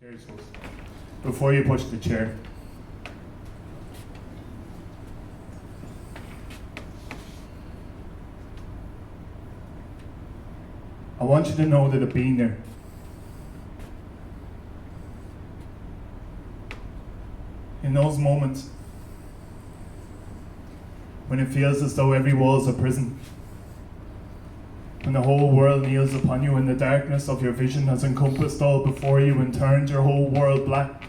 Cheers, folks. Before you push the chair, I want you to know that I've been there. In those moments when it feels as though every wall's a prison, when the whole world kneels upon you and the darkness of your vision has encompassed all before you and turned your whole world black,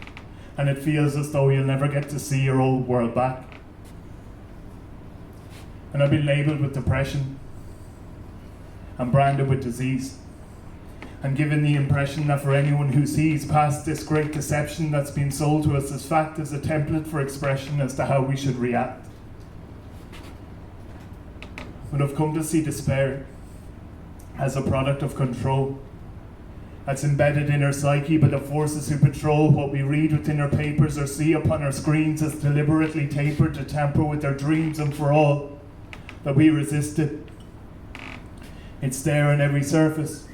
and it feels as though you'll never get to see your old world back. And I've been labelled with depression and branded with disease, and given the impression that for anyone who sees past this great deception that's been sold to us as fact as a template for expression as to how we should react. But I've come to see despair as a product of control that's embedded in our psyche by the forces who patrol what we read within our papers or see upon our screens as deliberately tapered to tamper with our dreams, and for all that we resist it. It's there on every surface,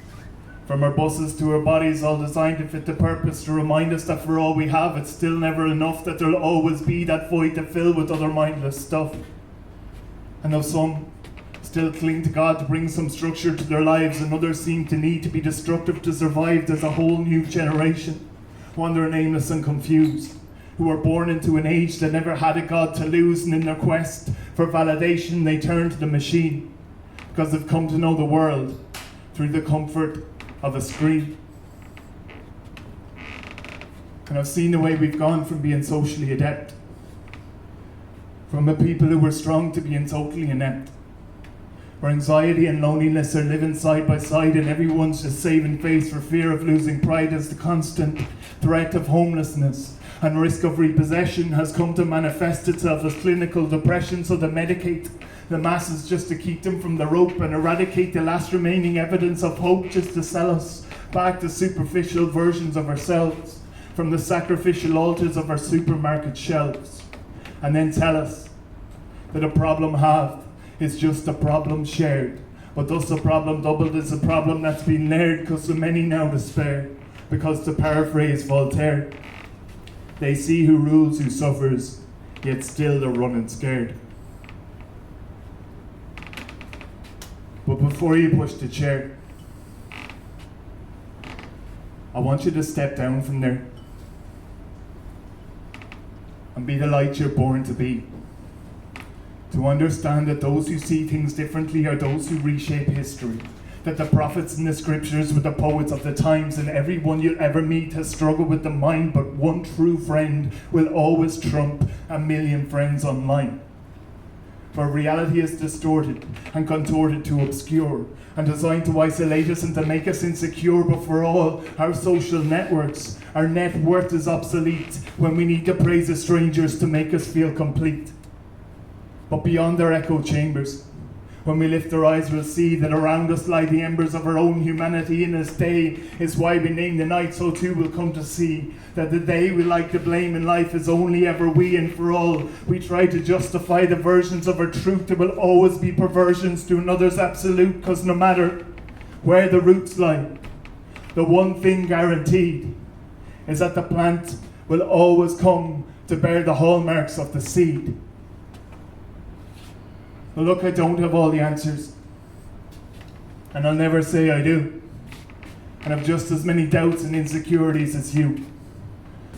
from our buses to our bodies, all designed to fit the purpose, to remind us that for all we have, it's still never enough, that there'll always be that void to fill with other mindless stuff. And though some still cling to God to bring some structure to their lives, and others seem to need to be destructive to survive, there's a whole new generation, wandering aimless and confused, who are born into an age that never had a God to lose, and in their quest for validation they turn to the machine, because they've come to know the world through the comfort of a screen. And I've seen the way we've gone from being socially adept, from a people who were strong to being totally inept, where anxiety and loneliness are living side by side, and everyone's just saving face for fear of losing pride, as the constant threat of homelessness and risk of repossession has come to manifest itself as clinical depression, so they medicate the masses just to keep them from the rope and eradicate the last remaining evidence of hope, just to sell us back to superficial versions of ourselves from the sacrificial altars of our supermarket shelves, and then tell us that a problem halved is just a problem shared, but thus a problem doubled is a problem that's been layered, because so many now despair, because to paraphrase Voltaire, they see who rules who suffers, yet still they're running scared. But before you push the chair, I want you to step down from there and be the light you're born to be. To understand that those who see things differently are those who reshape history. That the prophets and the scriptures were the poets of the times, and everyone you'll ever meet has struggled with the mind, but one true friend will always trump a million friends online. Where reality is distorted and contorted to obscure, and designed to isolate us and to make us insecure, but for all our social networks, our net worth is obsolete when we need to praise the strangers to make us feel complete. But beyond their echo chambers, when we lift our eyes, we'll see that around us lie the embers of our own humanity, and this day is why we name the night, so too we'll come to see that the day we like to blame in life is only ever we, and for all we try to justify the versions of our truth, there will always be perversions to another's absolute, because no matter where the roots lie, the one thing guaranteed is that the plant will always come to bear the hallmarks of the seed. Well, look, I don't have all the answers, and I'll never say I do, and I've just as many doubts and insecurities as you.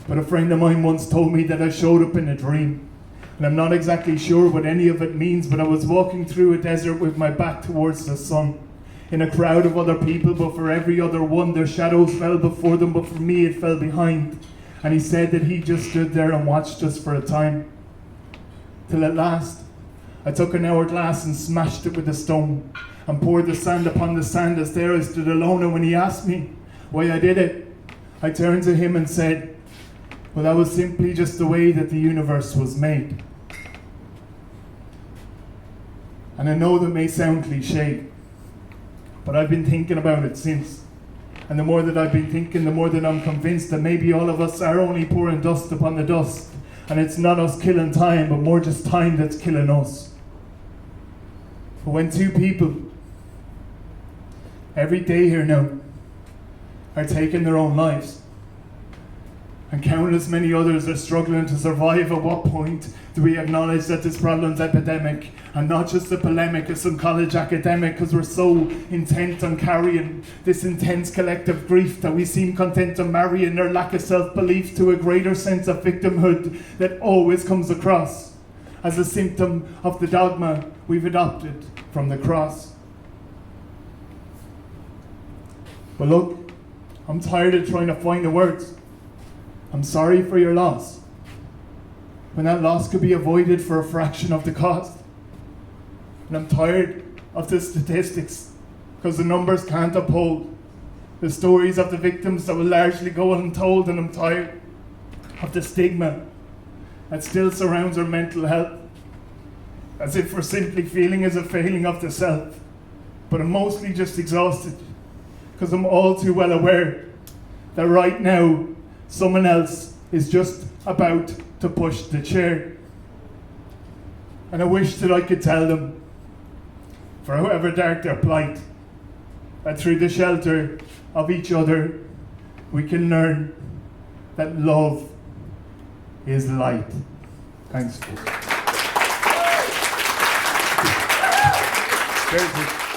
But a friend of mine once told me that I showed up in a dream, and I'm not exactly sure what any of it means, but I was walking through a desert with my back towards the sun, in a crowd of other people, but for every other one their shadows fell before them, but for me it fell behind. And he said that he just stood there and watched us for a time, till at last I took an hourglass and smashed it with a stone, and poured the sand upon the sand as there I stood alone. And when he asked me why I did it, I turned to him and said, well, that was simply just the way that the universe was made. And I know that may sound cliche, but I've been thinking about it since. And the more that I've been thinking, the more that I'm convinced that maybe all of us are only pouring dust upon the dust. And it's not us killing time, but more just time that's killing us. But when two people, every day here now, are taking their own lives, And countless many others are struggling to survive. At what point do we acknowledge that this problem's epidemic and not just a polemic of some college academic, because we're so intent on carrying this intense collective grief that we seem content to marrying our lack of self-belief to a greater sense of victimhood that always comes across as a symptom of the dogma we've adopted from the cross. But look, I'm tired of trying to find the words. I'm sorry for your loss, when that loss could be avoided for a fraction of the cost. And I'm tired of the statistics, because the numbers can't uphold the stories of the victims that will largely go untold. And I'm tired of the stigma that still surrounds our mental health, as if we're simply feeling as a failing of the self. But I'm mostly just exhausted, because I'm all too well aware that right now someone else is just about to push the chair. And I wish that I could tell them, for however dark their plight, that through the shelter of each other we can learn that love is light. Thanks. Very good.